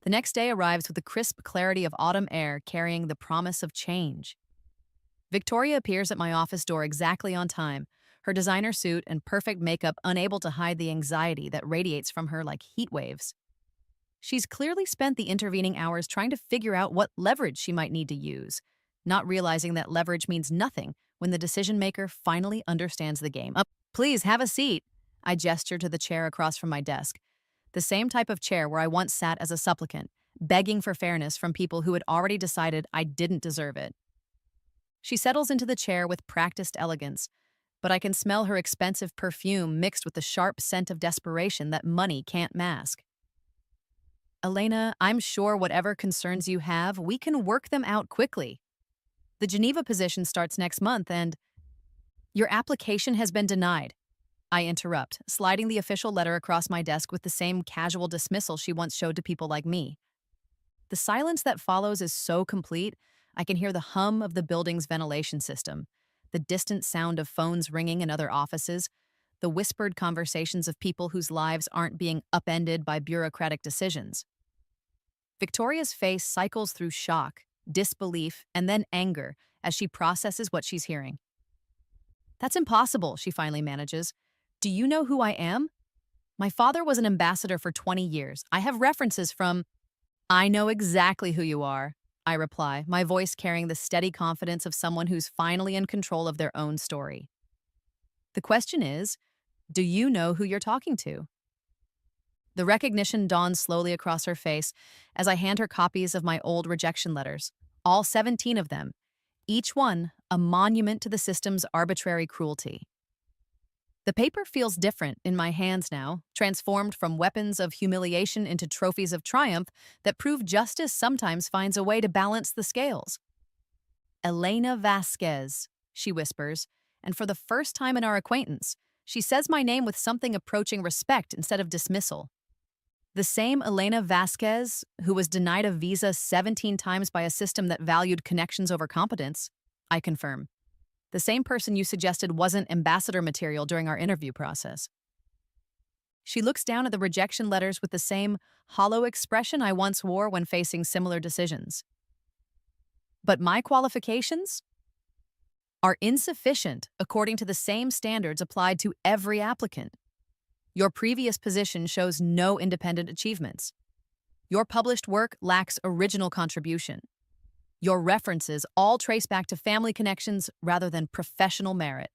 The next day arrives with the crisp clarity of autumn air carrying the promise of change. Victoria appears at my office door exactly on time, her designer suit and perfect makeup unable to hide the anxiety that radiates from her like heat waves. She's clearly spent the intervening hours trying to figure out what leverage she might need to use, not realizing that leverage means nothing when the decision-maker finally understands the game. Please, have a seat. I gesture to the chair across from my desk, the same type of chair where I once sat as a supplicant, begging for fairness from people who had already decided I didn't deserve it. She settles into the chair with practiced elegance, but I can smell her expensive perfume mixed with the sharp scent of desperation that money can't mask. Elena, I'm sure whatever concerns you have, we can work them out quickly. The Geneva position starts next month and your application has been denied. I interrupt, sliding the official letter across my desk with the same casual dismissal she once showed to people like me. The silence that follows is so complete, I can hear the hum of the building's ventilation system, the distant sound of phones ringing in other offices, the whispered conversations of people whose lives aren't being upended by bureaucratic decisions. Victoria's face cycles through shock, disbelief, and then anger as she processes what she's hearing. That's impossible, she finally manages. Do you know who I am? My father was an ambassador for 20 years. I have references from... I know exactly who you are, I reply, my voice carrying the steady confidence of someone who's finally in control of their own story. The question is, do you know who you're talking to? The recognition dawns slowly across her face as I hand her copies of my old rejection letters, all 17 of them, each one a monument to the system's arbitrary cruelty. The paper feels different in my hands now, transformed from weapons of humiliation into trophies of triumph that prove justice sometimes finds a way to balance the scales. Elena Vasquez, she whispers, and for the first time in our acquaintance, she says my name with something approaching respect instead of dismissal. The same Elena Vasquez, who was denied a visa 17 times by a system that valued connections over competence, I confirm. The same person you suggested wasn't ambassador material during our interview process. She looks down at the rejection letters with the same hollow expression I once wore when facing similar decisions. But my qualifications are insufficient according to the same standards applied to every applicant. Your previous position shows no independent achievements. Your published work lacks original contribution. Your references all trace back to family connections rather than professional merit.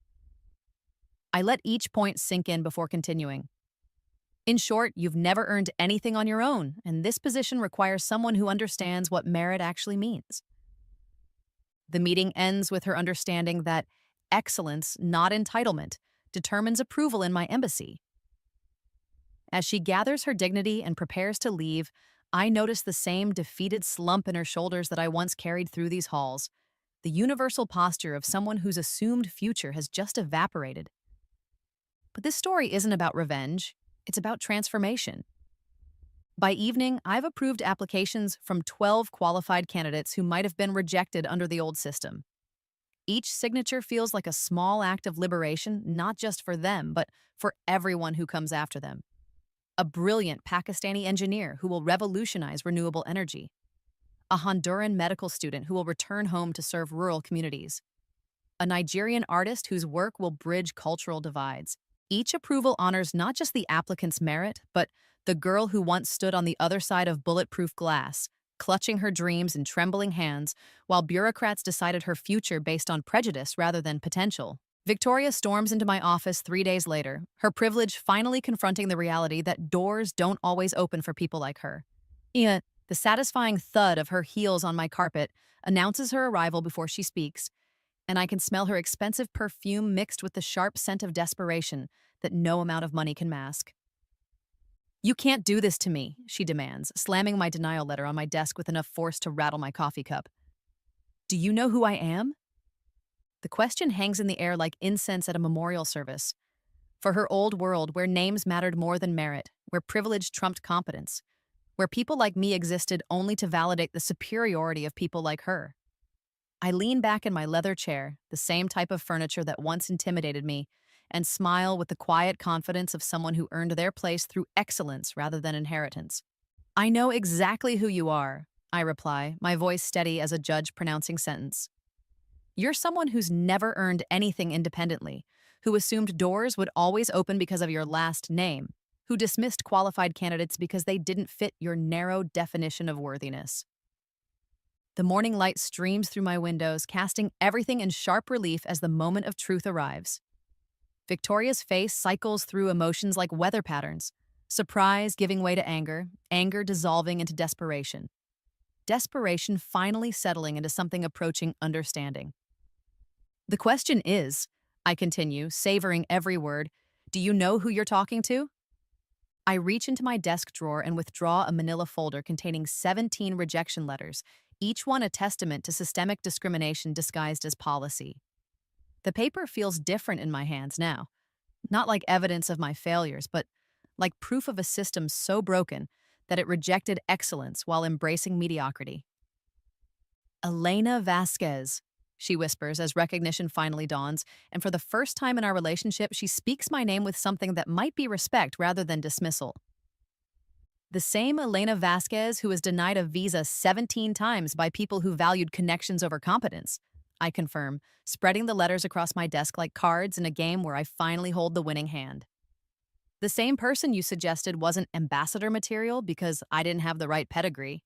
I let each point sink in before continuing. In short, you've never earned anything on your own, and this position requires someone who understands what merit actually means. The meeting ends with her understanding that excellence, not entitlement, determines approval in my embassy. As she gathers her dignity and prepares to leave, I notice the same defeated slump in her shoulders that I once carried through these halls, the universal posture of someone whose assumed future has just evaporated. But this story isn't about revenge, it's about transformation. By evening, I've approved applications from 12 qualified candidates who might have been rejected under the old system. Each signature feels like a small act of liberation, not just for them, but for everyone who comes after them. A brilliant Pakistani engineer who will revolutionize renewable energy. A Honduran medical student who will return home to serve rural communities. A Nigerian artist whose work will bridge cultural divides. Each approval honors not just the applicant's merit, but the girl who once stood on the other side of bulletproof glass, clutching her dreams in trembling hands, while bureaucrats decided her future based on prejudice rather than potential. Victoria storms into my office 3 days later, her privilege finally confronting the reality that doors don't always open for people like her. The satisfying thud of her heels on my carpet announces her arrival before she speaks, and I can smell her expensive perfume mixed with the sharp scent of desperation that no amount of money can mask. "You can't do this to me," she demands, slamming my denial letter on my desk with enough force to rattle my coffee cup. "Do you know who I am?" The question hangs in the air like incense at a memorial service. For her old world, where names mattered more than merit, where privilege trumped competence, where people like me existed only to validate the superiority of people like her. I lean back in my leather chair, the same type of furniture that once intimidated me, and smile with the quiet confidence of someone who earned their place through excellence rather than inheritance. "I know exactly who you are," I reply, my voice steady as a judge pronouncing sentence. "You're someone who's never earned anything independently, who assumed doors would always open because of your last name, who dismissed qualified candidates because they didn't fit your narrow definition of worthiness." The morning light streams through my windows, casting everything in sharp relief as the moment of truth arrives. Victoria's face cycles through emotions like weather patterns, surprise giving way to anger, anger dissolving into desperation. Desperation finally settling into something approaching understanding. "The question is," I continue, savoring every word, "do you know who you're talking to?" I reach into my desk drawer and withdraw a manila folder containing 17 rejection letters, each one a testament to systemic discrimination disguised as policy. The paper feels different in my hands now, not like evidence of my failures, but like proof of a system so broken that it rejected excellence while embracing mediocrity. "Elena Vasquez," she whispers as recognition finally dawns, and for the first time in our relationship, she speaks my name with something that might be respect rather than dismissal. The same Elena Vasquez who was denied a visa 17 times by people who valued connections over competence, I confirm, spreading the letters across my desk like cards in a game where I finally hold the winning hand. The same person you suggested wasn't ambassador material because I didn't have the right pedigree.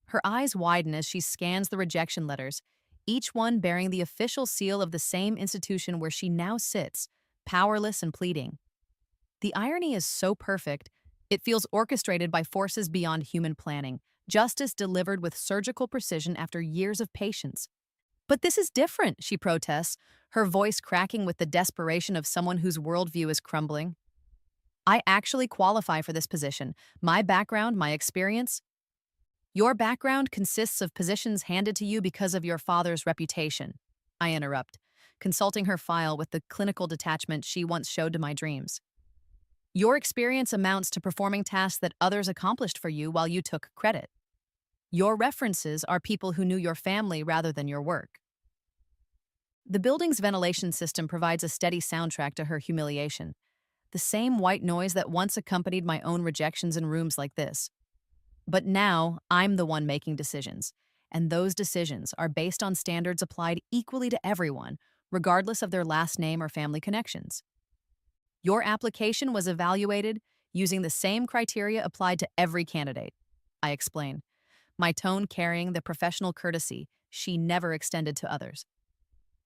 Her eyes widen as she scans the rejection letters, each one bearing the official seal of the same institution where she now sits, powerless and pleading. The irony is so perfect, it feels orchestrated by forces beyond human planning, justice delivered with surgical precision after years of patience. "But this is different," she protests, her voice cracking with the desperation of someone whose worldview is crumbling. "I actually qualify for this position. My background, my experience." "Your background consists of positions handed to you because of your father's reputation," I interrupt, consulting her file with the clinical detachment she once showed to my dreams. Your experience amounts to performing tasks that others accomplished for you while you took credit. Your references are people who knew your family rather than your work. The building's ventilation system provides a steady soundtrack to her humiliation, the same white noise that once accompanied my own rejections in rooms like this. But now, I'm the one making decisions, and those decisions are based on standards applied equally to everyone, regardless of their last name or family connections. Your application was evaluated using the same criteria applied to every candidate, I explain, my tone carrying the professional courtesy she never extended to others.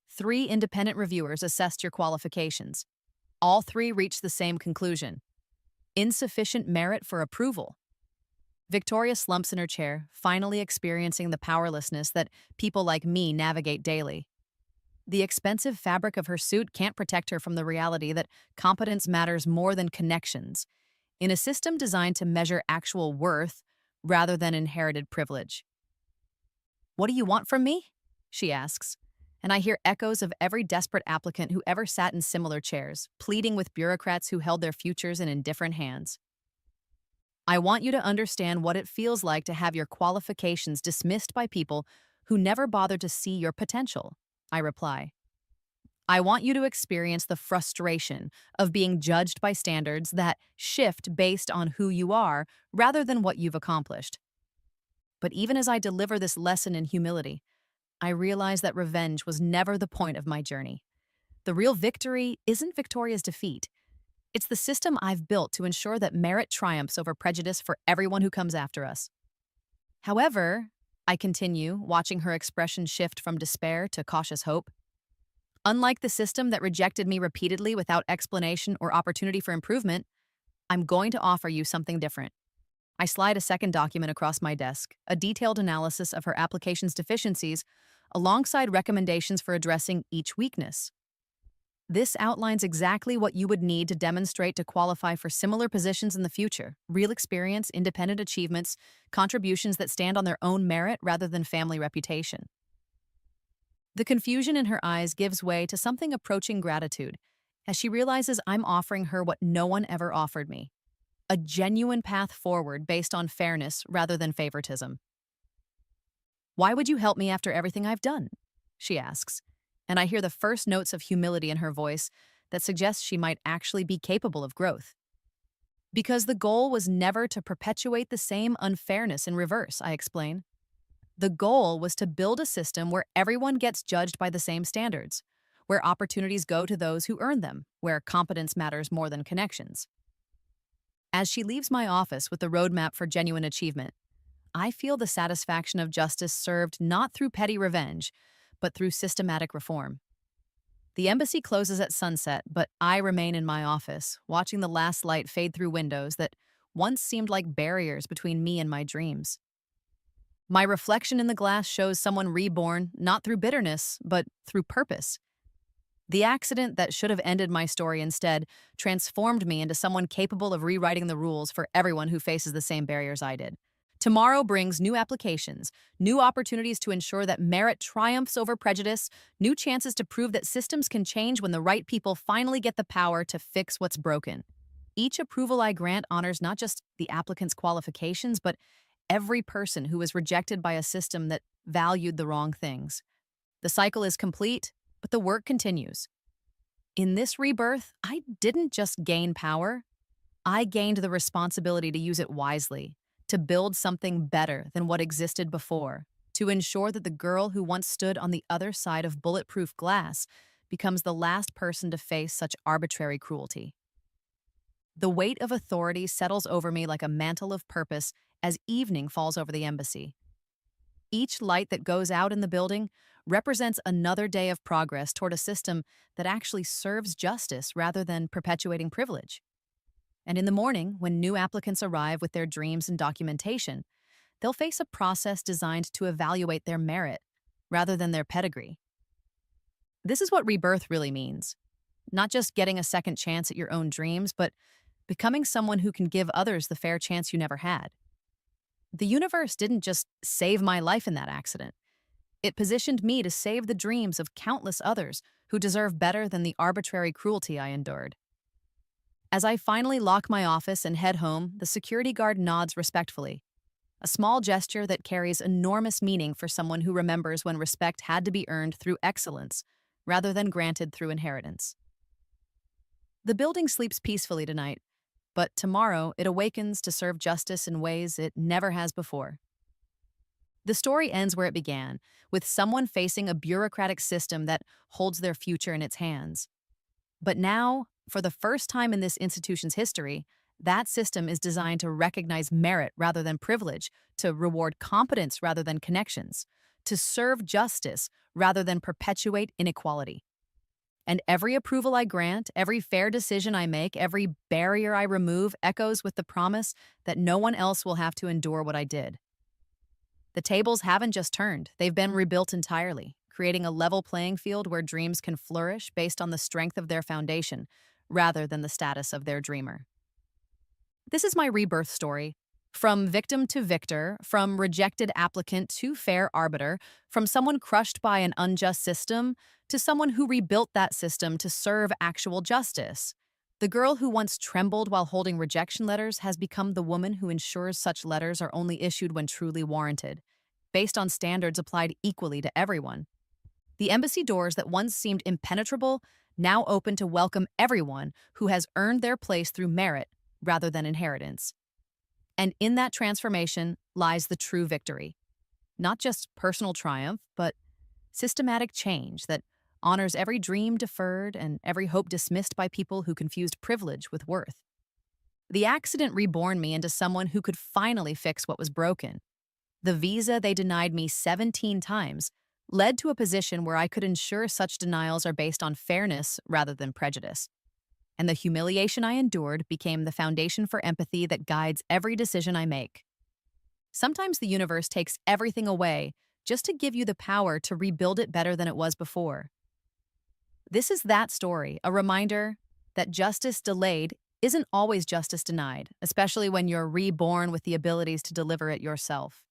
3 independent reviewers assessed your qualifications. All 3 reached the same conclusion: insufficient merit for approval. Victoria slumps in her chair, finally experiencing the powerlessness that people like me navigate daily. The expensive fabric of her suit can't protect her from the reality that competence matters more than connections, in a system designed to measure actual worth rather than inherited privilege. "What do you want from me?" she asks, and I hear echoes of every desperate applicant who ever sat in similar chairs, pleading with bureaucrats who held their futures in indifferent hands. "I want you to understand what it feels like to have your qualifications dismissed by people who never bothered to see your potential," I reply. "I want you to experience the frustration of being judged by standards that shift based on who you are rather than what you've accomplished." But even as I deliver this lesson in humility, I realize that revenge was never the point of my journey. The real victory isn't Victoria's defeat. It's the system I've built to ensure that merit triumphs over prejudice for everyone who comes after us. However, I continue, watching her expression shift from despair to cautious hope. Unlike the system that rejected me repeatedly without explanation or opportunity for improvement, I'm going to offer you something different. I slide a second document across my desk, a detailed analysis of her application's deficiencies, alongside recommendations for addressing each weakness. This outlines exactly what you would need to demonstrate to qualify for similar positions in the future: real experience, independent achievements, contributions that stand on their own merit rather than family reputation. The confusion in her eyes gives way to something approaching gratitude as she realizes I'm offering her what no one ever offered me: a genuine path forward based on fairness rather than favoritism. "Why would you help me after everything I've done?" she asks, and I hear the first notes of humility in her voice that suggest she might actually be capable of growth. "Because the goal was never to perpetuate the same unfairness in reverse," I explain. "The goal was to build a system where everyone gets judged by the same standards, where opportunities go to those who earn them, where competence matters more than connections." As she leaves my office with the roadmap for genuine achievement, I feel the satisfaction of justice served not through petty revenge, but through systematic reform. The embassy closes at sunset, but I remain in my office, watching the last light fade through windows that once seemed like barriers between me and my dreams. My reflection in the glass shows someone reborn not through bitterness, but through purpose. The accident that should have ended my story instead transformed me into someone capable of rewriting the rules for everyone who faces the same barriers I did. Tomorrow brings new applications, new opportunities to ensure that merit triumphs over prejudice, new chances to prove that systems can change when the right people finally get the power to fix what's broken. Each approval I grant honors not just the applicant's qualifications, but every person who was rejected by a system that valued the wrong things. The cycle is complete, but the work continues. In this rebirth, I didn't just gain power, I gained the responsibility to use it wisely, to build something better than what existed before, to ensure that the girl who once stood on the other side of bulletproof glass becomes the last person to face such arbitrary cruelty. The weight of authority settles over me like a mantle of purpose as evening falls over the embassy. Each light that goes out in the building represents another day of progress toward a system that actually serves justice rather than perpetuating privilege. And in the morning, when new applicants arrive with their dreams and documentation, they'll face a process designed to evaluate their merit rather than their pedigree. This is what rebirth really means. Not just getting a second chance at your own dreams, but becoming someone who can give others the fair chance you never had. The universe didn't just save my life in that accident. It positioned me to save the dreams of countless others who deserve better than the arbitrary cruelty I endured. As I finally lock my office and head home, the security guard nods respectfully, a small gesture that carries enormous meaning for someone who remembers when respect had to be earned through excellence rather than granted through inheritance. The building sleeps peacefully tonight, but tomorrow it awakens to serve justice in ways it never has before. The story ends where it began, with someone facing a bureaucratic system that holds their future in its hands. But now, for the first time in this institution's history, that system is designed to recognize merit rather than privilege, to reward competence rather than connections, to serve justice rather than perpetuate inequality. And every approval I grant, every fair decision I make, every barrier I remove echoes with the promise that no one else will have to endure what I did. The tables haven't just turned, they've been rebuilt entirely, creating a level playing field where dreams can flourish based on the strength of their foundation, rather than the status of their dreamer. This is my rebirth story. From victim to victor, from rejected applicant to fair arbiter, from someone crushed by an unjust system to someone who rebuilt that system to serve actual justice. The girl who once trembled while holding rejection letters has become the woman who ensures such letters are only issued when truly warranted, based on standards applied equally to everyone. The embassy doors that once seemed impenetrable now open to welcome everyone who has earned their place through merit rather than inheritance. And in that transformation lies the true victory. Not just personal triumph, but systematic change that honors every dream deferred and every hope dismissed by people who confused privilege with worth. The accident reborn me into someone who could finally fix what was broken. The visa they denied me 17 times led to a position where I could ensure such denials are based on fairness rather than prejudice. And the humiliation I endured became the foundation for empathy that guides every decision I make. Sometimes the universe takes everything away just to give you the power to rebuild it better than it was before. This is that story, a reminder that justice delayed isn't always justice denied, especially when you're reborn with the abilities to deliver it yourself.